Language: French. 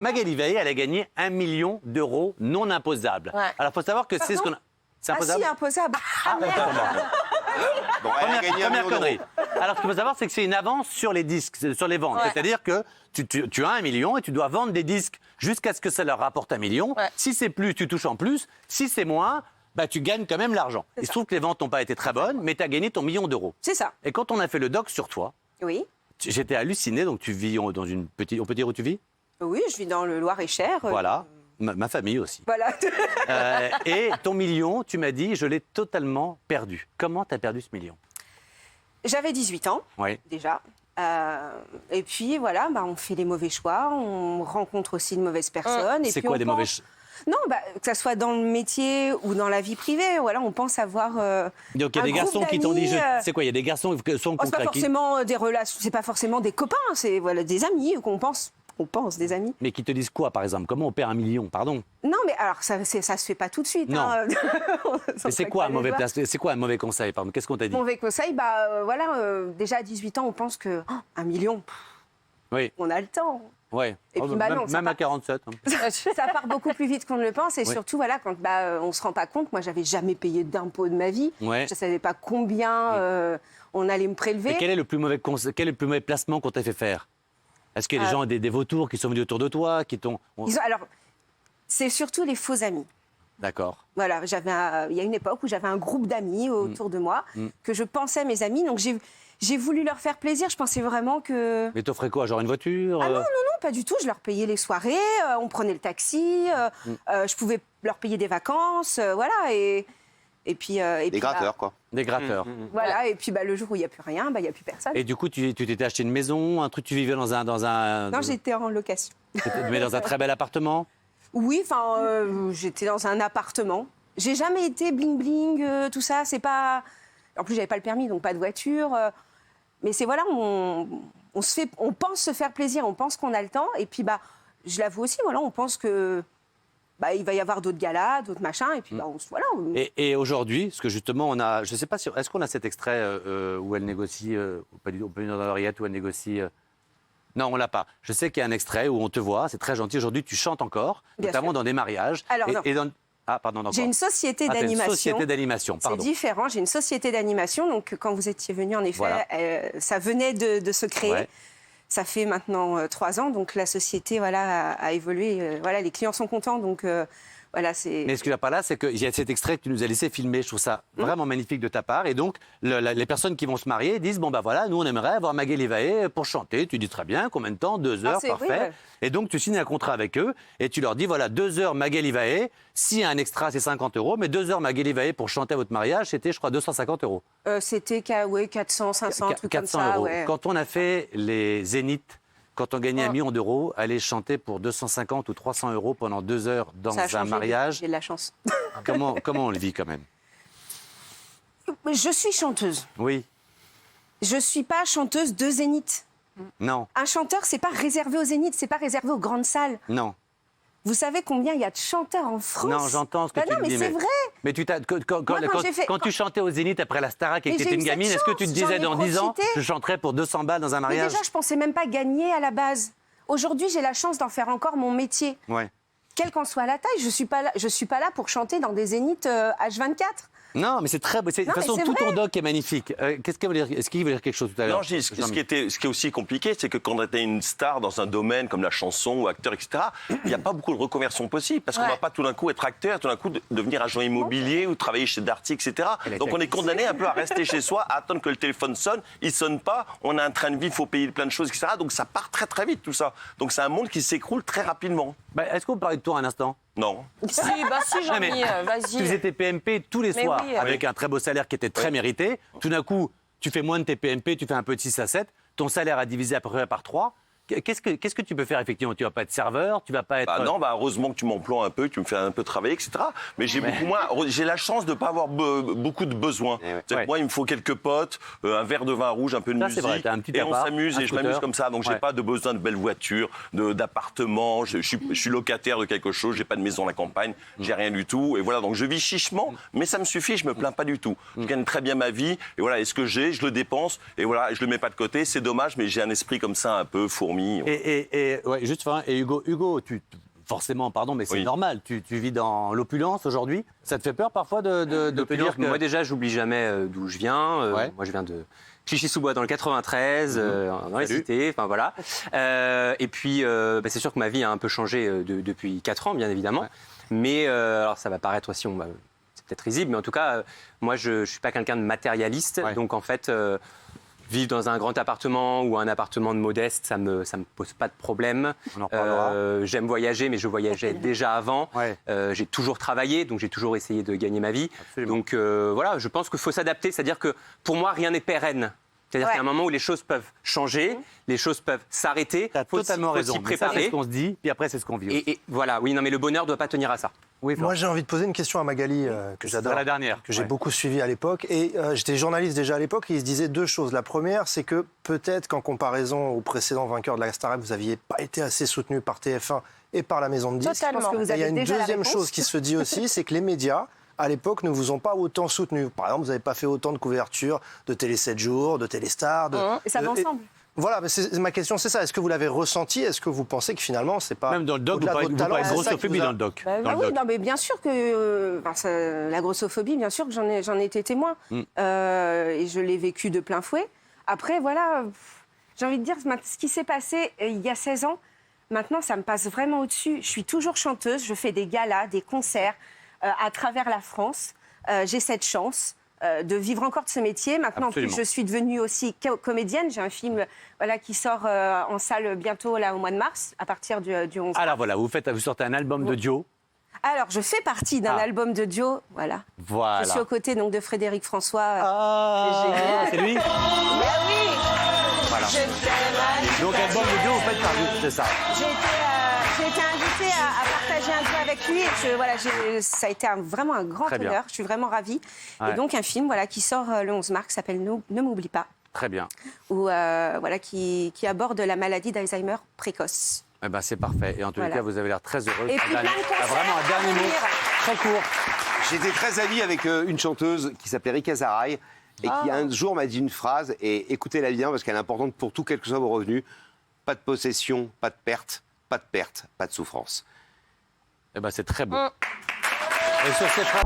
Magali Veil, elle a gagné 1 million d'euros non imposables. Ouais. Alors, il faut savoir que c'est ce qu'on a... C'est imposable? Ah si, imposable. Bon, elle a gagné un Première million connerie. d'euros. Alors, ce qu'il faut savoir, c'est que c'est une avance sur les disques, sur les ventes. Ouais. C'est-à-dire que tu as 1 million et tu dois vendre des disques jusqu'à ce que ça leur rapporte 1 million. Ouais. Si c'est plus, tu touches en plus. Si c'est moins, bah, tu gagnes quand même l'argent. Il se trouve que les ventes n'ont pas été très bonnes, mais tu as gagné ton million d'euros. C'est ça. Et quand on a fait le doc sur toi, Oui. j'étais halluciné. Donc, tu vis dans une petite... On peut dire où tu vis? Oui, je vis dans le Loir-et-Cher. Voilà. Ma famille aussi. Voilà. Et ton million, tu m'as dit, je l'ai totalement perdu. Comment tu as perdu ce million? J'avais 18 ans, Oui. déjà. Et puis, voilà, bah, on fait les mauvais choix, on rencontre aussi de mauvaises personnes. Et C'est puis quoi on des pense- mauvais... Non, bah, que ça soit dans le métier ou dans la vie privée, voilà, on pense avoir. Donc il y a un des garçons groupe qui t'ont dit, d'amis, c'est quoi? Il y a des garçons qui sont c'est pas contre qui, forcément des relations, c'est pas forcément des copains, c'est voilà, des amis qu'on pense. On pense des amis. mais qui te disent quoi, par exemple? Comment on perd 1 million? Pardon. Non, mais alors ça se fait pas tout de suite. Non. Hein. Mais c'est quoi un mauvais c'est quoi un mauvais conseil? Pardon. Qu'est-ce qu'on t'a dit? Mauvais conseil, bah voilà, déjà à 18 ans, on pense que 1 million, Oui, on a le temps. ouais. Et puis, bah même non, ça même à part- 47. hein. Ça part beaucoup plus vite qu'on ne le pense et Oui. surtout voilà quand on se rend pas compte. Moi, j'avais jamais payé d'impôts de ma vie. Ouais. Je savais pas combien on allait me prélever. Et quel est le plus mauvais quel est le plus mauvais placement qu'on t'a fait faire? Est-ce qu'il y a des gens, des vautours qui sont venus autour de toi, qui t'ont... Alors, c'est surtout les faux amis. D'accord. Voilà, il y a une époque où j'avais un groupe d'amis autour de moi que je pensais mes amis. Donc j'ai voulu leur faire plaisir. Je pensais vraiment que Mais t'offrais quoi? Genre une voiture? Ah non, pas du tout. Je leur payais les soirées, on prenait le taxi, je pouvais leur payer des vacances, voilà. Et puis, Des gratteurs, quoi. Des gratteurs. Voilà, et puis le jour où il n'y a plus rien, il n'y a plus personne. Et du coup, tu t'étais acheté une maison, un truc, tu vivais dans un Non, j'étais en location. mais dans un très bel appartement? Oui, j'étais dans un appartement. J'ai jamais été bling-bling, tout ça. C'est pas... En plus, j'avais pas le permis, donc pas de voiture. Mais c'est voilà, on pense se faire plaisir, on pense qu'on a le temps. Et puis, je l'avoue aussi, voilà, on pense que... il va y avoir d'autres galas, d'autres machins, et puis voilà. Et aujourd'hui, parce que justement, on a, je ne sais pas si, est-ce qu'on a cet extrait où elle négocie, ou pas du tout, on peut venir dans l'oreillette où elle négocie Non, on l'a pas. Je sais qu'il y a un extrait où on te voit, c'est très gentil. Aujourd'hui, tu chantes encore, Bien notamment sûr. dans des mariages. Alors, non. et dans... Ah, pardon, encore. J'ai une société t'as d'animation. une société d'animation, C'est pardon. différent. J'ai une société d'animation. Donc, quand vous étiez venu, en effet, Voilà. ça venait de se créer. Ouais. Ça fait maintenant 3 ans. Donc, la société a évolué. Voilà, les clients sont contents. Donc, voilà, c'est... Mais ce qu'il n'y a pas là, c'est qu'il y a cet extrait que tu nous as laissé filmer. Je trouve ça vraiment magnifique de ta part. Et donc, les personnes qui vont se marier disent, bon, voilà, nous, on aimerait avoir Magali Veil pour chanter. Tu dis très bien, combien de temps? 2 heures, c'est- parfait. oui, ouais. Et donc, tu signes un contrat avec eux et tu leur dis, voilà, 2 heures Magali Veil. S'il y a un extra, c'est 50 €. Mais 2 heures Magali Veil pour chanter à votre mariage, c'était, je crois, 250 €. C'était 400, 500, un truc 400 comme ça. €. Ouais. Quand on a fait les Zéniths, quand on gagnait 1 million d'euros, aller chanter pour 250 ou 300 € pendant 2 heures dans Ça a un changé, mariage, J'ai de la chance. comment on le vit quand même? Je suis chanteuse. Oui, Je suis pas chanteuse de Zénith. non, Un chanteur, c'est pas réservé au Zénith, c'est pas réservé aux grandes salles. non. Vous savez combien il y a de chanteurs en France? Non, j'entends ce que tu non, me mais dis. c'est vrai. Mais tu t'as, quand tu chantais au Zénith après la Starac et que Mais tu j'ai étais eu une gamine, cette est-ce que tu te chance, disais j'en ai dans 10 ans, profité. je chanterais pour 200 balles dans un Mais mariage? déjà, je pensais même pas gagner à la base. Aujourd'hui, j'ai la chance d'en faire encore mon métier. Ouais. Quelle qu'en soit la taille, je suis pas là pour chanter dans des zéniths H24. Non, mais c'est très beau. De toute Non, mais façon, c'est tout ton vrai. doc est magnifique. Qu'est-ce qu'il veut dire? Est-ce qu'il veut dire quelque chose tout à l'heure? Non, je dis, ce qui est aussi compliqué, c'est que quand on est une star dans un domaine comme la chanson ou acteur, etc., il n'y a pas beaucoup de reconversion possible. Parce qu'on ne Ouais. va pas tout d'un coup être acteur, tout d'un coup devenir agent immobilier ou travailler chez Darty, etc. Elle Donc était on est condamné un peu à rester chez soi, à attendre que le téléphone sonne. Il ne sonne pas, on a un train de vie, il faut payer plein de choses, etc. Donc ça part très très vite tout ça. Donc c'est un monde qui s'écroule très rapidement. Est-ce qu'on peut parler de toi un instant? Non. Si, Jean-Mi, vas-y. Tu faisais tes PMP tous les Mais soirs oui, avec un très beau salaire qui était très mérité. Tout d'un coup, tu fais moins de tes PMP, tu fais un peu de 6 à 7. Ton salaire a divisé à peu près par 3. Qu'est-ce que tu peux faire effectivement? Tu vas pas être serveur, tu vas pas être... Non, heureusement que tu m'emploies un peu, que tu me fais un peu travailler, etc. Mais j'ai beaucoup moins. J'ai la chance de ne pas avoir beaucoup de besoins. C'est-à-dire que Ouais. moi, il me faut quelques potes, un verre de vin rouge, un peu de Ça, musique, c'est vrai, t'as un petit et on appart, s'amuse un et je m'amuse scooter. comme ça. Donc j'ai Ouais. pas de besoin de belles voitures, d'appartements. Je suis locataire de quelque chose. J'ai pas de maison à la campagne. J'ai rien du tout. Et voilà. Donc je vis chichement, mais ça me suffit. Je me plains pas du tout. Je gagne très bien ma vie. Et voilà. Et ce que j'ai, je le dépense. Et voilà. Je le mets pas de côté. C'est dommage, mais j'ai un esprit comme ça un peu fourmi. famille. Ouais, juste, et Hugo, forcément, pardon, mais c'est Oui. normal. Tu vis dans l'opulence aujourd'hui. Ça te fait peur parfois de te dire que... Moi déjà, j'oublie jamais d'où je viens. Ouais. Moi, je viens de Clichy-sous-Bois dans le 93, dans les Salut. cités. Enfin voilà. Et puis, c'est sûr que ma vie a un peu changé depuis 4 ans, bien évidemment. Ouais. Mais alors, ça va paraître aussi, c'est peut-être risible, mais en tout cas, moi, je suis pas quelqu'un de matérialiste. Ouais. Donc en fait. Vivre dans un grand appartement ou un appartement de modeste, ça me pose pas de problème. On en reparlera. J'aime voyager, mais je voyageais déjà avant. Ouais. J'ai toujours travaillé, donc j'ai toujours essayé de gagner ma vie. Absolument. Donc voilà, je pense qu'il faut s'adapter. C'est-à-dire que pour moi, rien n'est pérenne. C'est-à-dire Ouais. qu'il y a un moment où les choses peuvent changer, les choses peuvent s'arrêter. Tu as totalement raison. Faut s'y Mais ça, c'est préparer. ce qu'on se dit, puis après, c'est ce qu'on vit. aussi. Et voilà, oui, non, mais le bonheur ne doit pas tenir à ça. Oui, Florent. Moi, j'ai envie de poser une question à Magali, que j'adore. C'est la dernière. Que j'ai Ouais. beaucoup suivi à l'époque. Et j'étais journaliste déjà à l'époque, et il se disait 2 choses. La première, c'est que peut-être qu'en comparaison au précédent vainqueur de la Starac, vous n'aviez pas été assez soutenu par TF1 et par la maison de disques. Totalement. Je pense que vous Et il y a avez une déjà la deuxième réponse. chose qui se dit aussi, c'est que les médias, à l'époque, ne vous ont pas autant soutenu. Par exemple, vous n'avez pas fait autant de couvertures de Télé 7 jours, de Téléstar. Et ça va ensemble. Voilà, mais ma question, c'est ça. Est-ce que vous l'avez ressenti? Est-ce que vous pensez que finalement, c'est pas. Même dans le doc, vous au-delà de parlez votre vous parlez de talent, c'est ça qui grossophobie vous a- dans le doc. Bah, Dans le oui, doc. non, mais bien sûr que la grossophobie, bien sûr que j'en ai été témoin. Et je l'ai vécu de plein fouet. Après, voilà, j'ai envie de dire, ce qui s'est passé il y a 16 ans, maintenant, ça me passe vraiment au-dessus. Je suis toujours chanteuse, je fais des galas, des concerts à travers la France. J'ai cette chance de vivre encore de ce métier. Maintenant, en plus, Absolument. je suis devenue aussi comédienne. J'ai un film qui sort en salle bientôt, là, au mois de mars, à partir du 11 Alors voilà, vous sortez un album de duo. Alors, je fais partie d'un Ah. album de duo, voilà. Voilà. Je suis aux côtés donc, de Frédéric François. Ah, c'est lui. Je t'aime. Donc album de duo, vous faites par vous, c'est ça. J'ai été invitée à partager un duo avec lui. Et ça a été vraiment un grand Très bien. honneur. Je suis vraiment ravie. Ouais. Et donc, un film qui sort le 11 mars qui s'appelle Ne m'oublie pas, Très bien. qui aborde la maladie d'Alzheimer précoce. Eh ben, c'est parfait. Et en tous les Voilà. cas, vous avez l'air très heureuse. Et puis plein de concerts Vraiment un dernier à mot, venir. très court. J'étais très ami avec une chanteuse qui s'appelait Rika Zaraï et qui un jour m'a dit une phrase, et écoutez-la bien parce qu'elle est importante pour tout, quels que soient vos revenus. Pas de possession, pas de perte, pas de souffrance. Eh ben, c'est très beau. Et sur cette phrase...